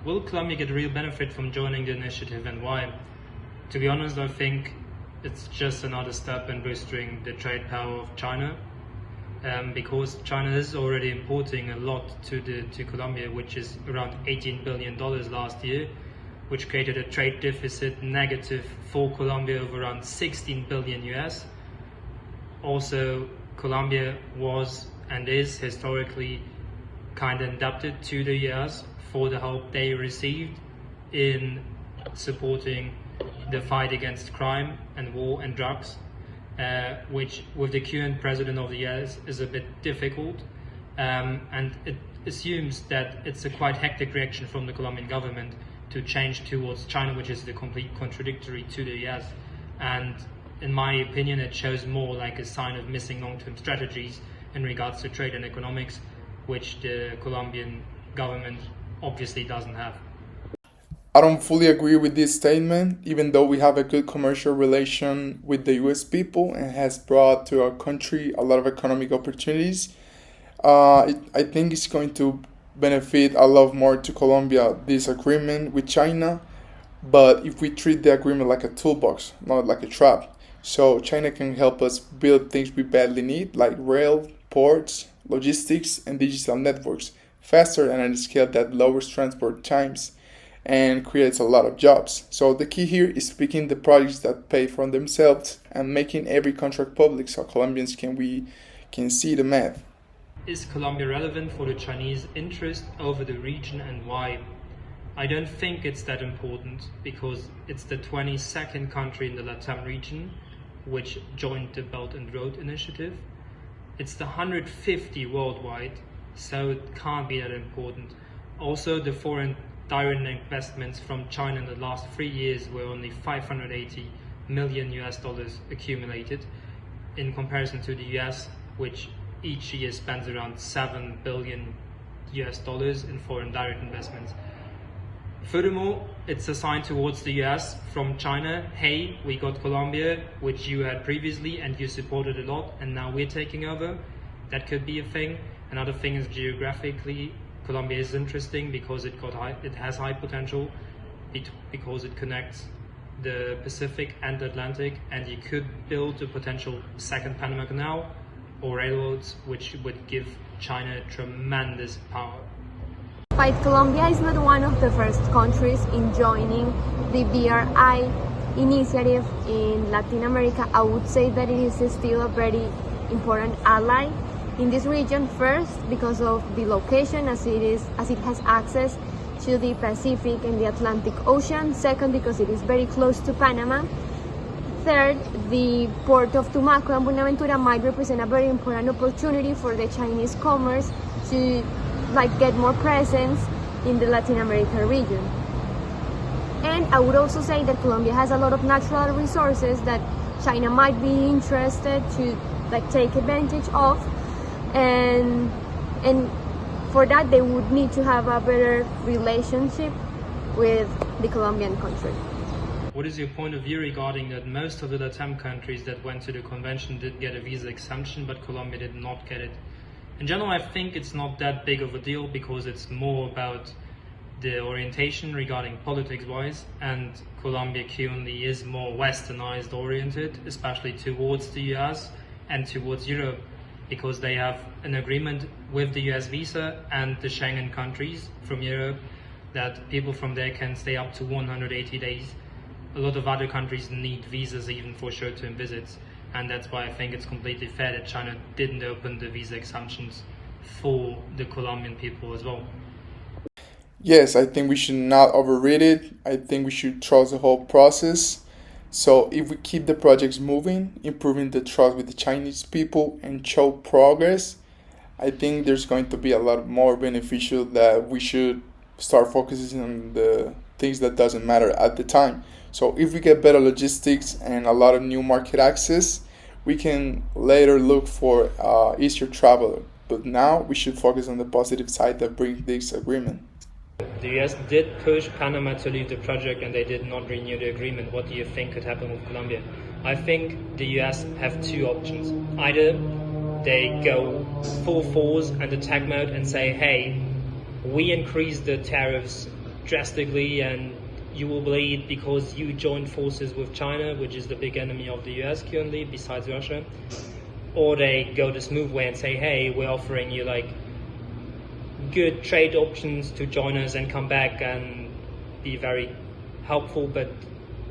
Will Colombia get a real benefit from joining the initiative, and why? To be honest, I think it's just another step in boosting the trade power of China, because China is already importing a lot to Colombia, which is around $18 billion last year, which created a trade deficit negative for Colombia of around 16 billion US. Also, Colombia was and is historically kind of indebted to the US for the help they received in supporting the fight against crime and war and drugs, which with the current president of the US is a bit difficult, and it assumes that it's a quite hectic reaction from the Colombian government to change towards China, which is the complete contradictory to the US. And in my opinion, it shows more like a sign of missing long-term strategies in regards to trade and economics, which the Colombian government obviously doesn't have. I don't fully agree with this statement, even though we have a good commercial relation with the US people and has brought to our country a lot of economic opportunities. I think it's going to benefit a lot more to Colombia, this agreement with China, but if we treat the agreement like a toolbox, not like a trap, so China can help us build things we badly need, like rail, ports, logistics, and digital networks, faster and at a scale that lowers transport times and creates a lot of jobs. So the key here is picking the projects that pay for themselves and making every contract public so Colombians can see the math. Is Colombia relevant for the Chinese interest over the region, and why? I don't think it's that important, because it's the 22nd country in the LATAM region which joined the Belt and Road Initiative. It's the 150 worldwide, so it can't be that important. Also, the foreign direct investments from China in the last 3 years were only $580 million US accumulated, in comparison to the US, which each year spends around $7 billion US in foreign direct investments. Furthermore, it's a sign towards the US from China: hey, we got Colombia, which you had previously and you supported a lot, and now we're taking over. That could be a thing. Another thing is, geographically, Colombia is interesting because it has high potential, because it connects the Pacific and Atlantic, and you could build a potential second Panama Canal or railroads, which would give China tremendous power. But Colombia is not one of the first countries in joining the BRI initiative in Latin America. I would say that it is still a very important ally in this region. First, because of the location, as it has access to the Pacific and the Atlantic Ocean. Second, because it is very close to Panama. Third, the port of Tumaco and Buenaventura might represent a very important opportunity for the Chinese commerce to get more presence in the Latin America region. And I would also say that Colombia has a lot of natural resources that China might be interested to take advantage of, and for that they would need to have a better relationship with the Colombian country. What is your point of view regarding that most of the LATAM countries that went to the convention did get a visa exemption, but Colombia did not get it? In general, I think it's not that big of a deal, because it's more about the orientation regarding politics-wise, and Colombia currently is more westernized oriented, especially towards the US and towards Europe, because they have an agreement with the US visa and the Schengen countries from Europe that people from there can stay up to 180 days. A lot of other countries need visas even for short-term visits, and that's why I think it's completely fair that China didn't open the visa exemptions for the Colombian people as well. Yes, I think we should not overread it. I think we should trust the whole process. So if we keep the projects moving, improving the trust with the Chinese people, and show progress, I think there's going to be a lot more beneficial, that we should start focusing on the things that doesn't matter at the time. So if we get better logistics and a lot of new market access, we can later look for easier travel. But now we should focus on the positive side that brings this agreement. The US did push Panama to leave the project, and they did not renew the agreement. What do you think could happen with Colombia? I think the US have two options. Either they go full force and attack mode and say, hey, we increase the tariffs drastically and you will bleed because you joined forces with China, which is the big enemy of the US currently, besides Russia. Or they go the smooth way and say, hey, we're offering you like good trade options to join us and come back and be very helpful. But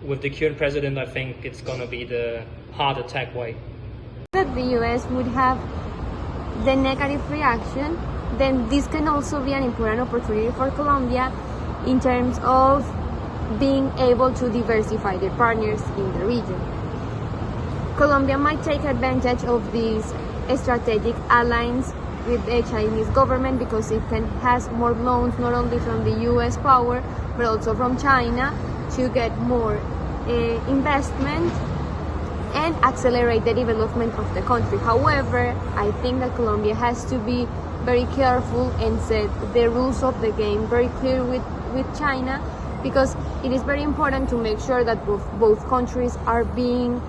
with the current president, I think it's going to be the hard attack way. That the US would have the negative reaction, then this can also be an important opportunity for Colombia in terms of being able to diversify their partners in the region. Colombia might take advantage of these strategic alliance with the Chinese government because it has more loans not only from the US power but also from China to get more investment and accelerate the development of the country. However, I think that Colombia has to be very careful and set the rules of the game very clear with China, because it is very important to make sure that both countries are being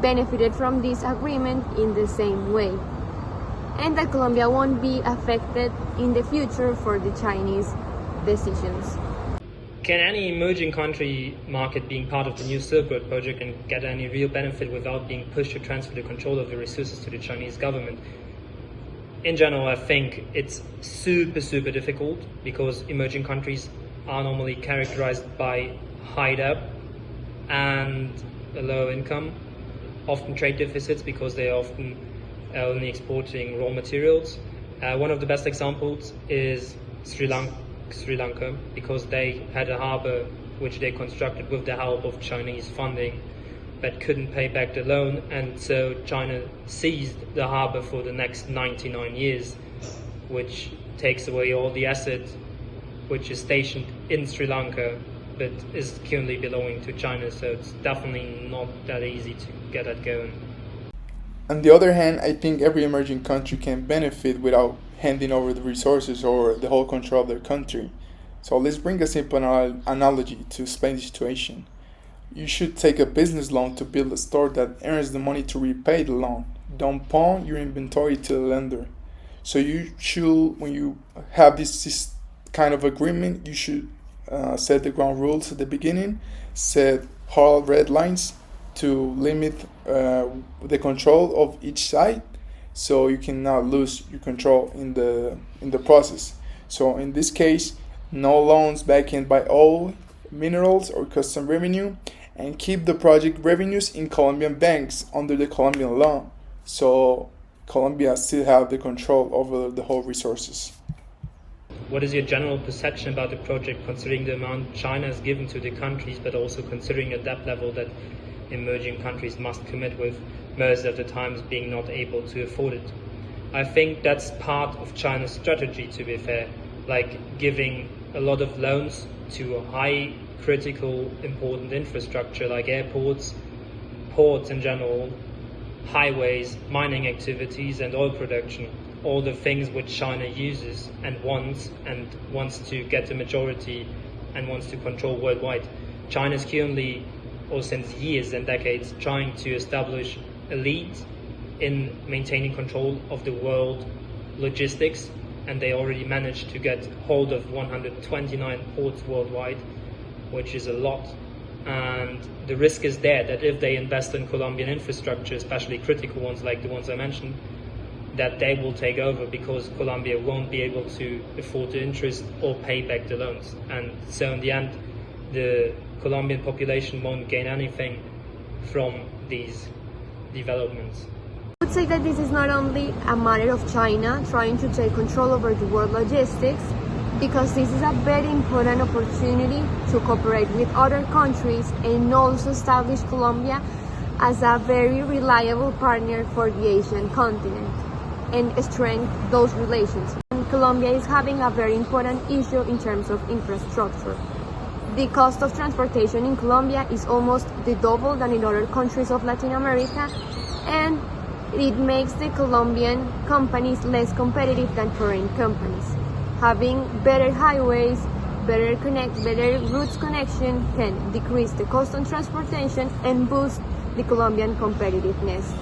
benefited from this agreement in the same way, and that Colombia won't be affected in the future for the Chinese decisions. Can any emerging country market being part of the new Silk Road project and get any real benefit without being pushed to transfer the control of the resources to the Chinese government? In general, I think it's super difficult because emerging countries are normally characterized by high debt and a low income, often trade deficits because they are often only exporting raw materials. One of the best examples is Sri Lanka, because they had a harbor which they constructed with the help of Chinese funding but couldn't pay back the loan, and so China seized the harbor for the next 99 years, which takes away all the assets which is stationed in Sri Lanka but is currently belonging to China, so it's definitely not that easy to get that going. On the other hand, I think every emerging country can benefit without handing over the resources or the whole control of their country. So let's bring a simple analogy to explain the situation. You should take a business loan to build a store that earns the money to repay the loan. Don't pawn your inventory to the lender. So you should, when you have this kind of agreement, you should set the ground rules at the beginning, set hard red lines to limit the control of each side, so you cannot lose your control in the process. So in this case, no loans backed by oil, minerals, or custom revenue, and keep the project revenues in Colombian banks under the Colombian law, so Colombia still have the control over the whole resources. What is your general perception about the project, considering the amount China has given to the countries, but also considering the debt level that emerging countries must commit with, most of the times being not able to afford it? I think that's part of China's strategy, to be fair, like giving a lot of loans to high critical important infrastructure like airports, ports in general, highways, mining activities and oil production, all the things which China uses and wants to get the majority and wants to control worldwide. China is currently, or since years and decades, trying to establish a lead in maintaining control of the world logistics, and they already managed to get hold of 129 ports worldwide, which is a lot. And the risk is there that if they invest in Colombian infrastructure, especially critical ones like the ones I mentioned, that they will take over because Colombia won't be able to afford the interest or pay back the loans. And so in the end, the Colombian population won't gain anything from these developments. I would say that this is not only a matter of China trying to take control over the world logistics, because this is a very important opportunity to cooperate with other countries and also establish Colombia as a very reliable partner for the Asian continent and strengthen those relations. And Colombia is having a very important issue in terms of infrastructure. The cost of transportation in Colombia is almost the double than in other countries of Latin America, and it makes the Colombian companies less competitive than foreign companies. Having better highways, better routes connection can decrease the cost on transportation and boost the Colombian competitiveness.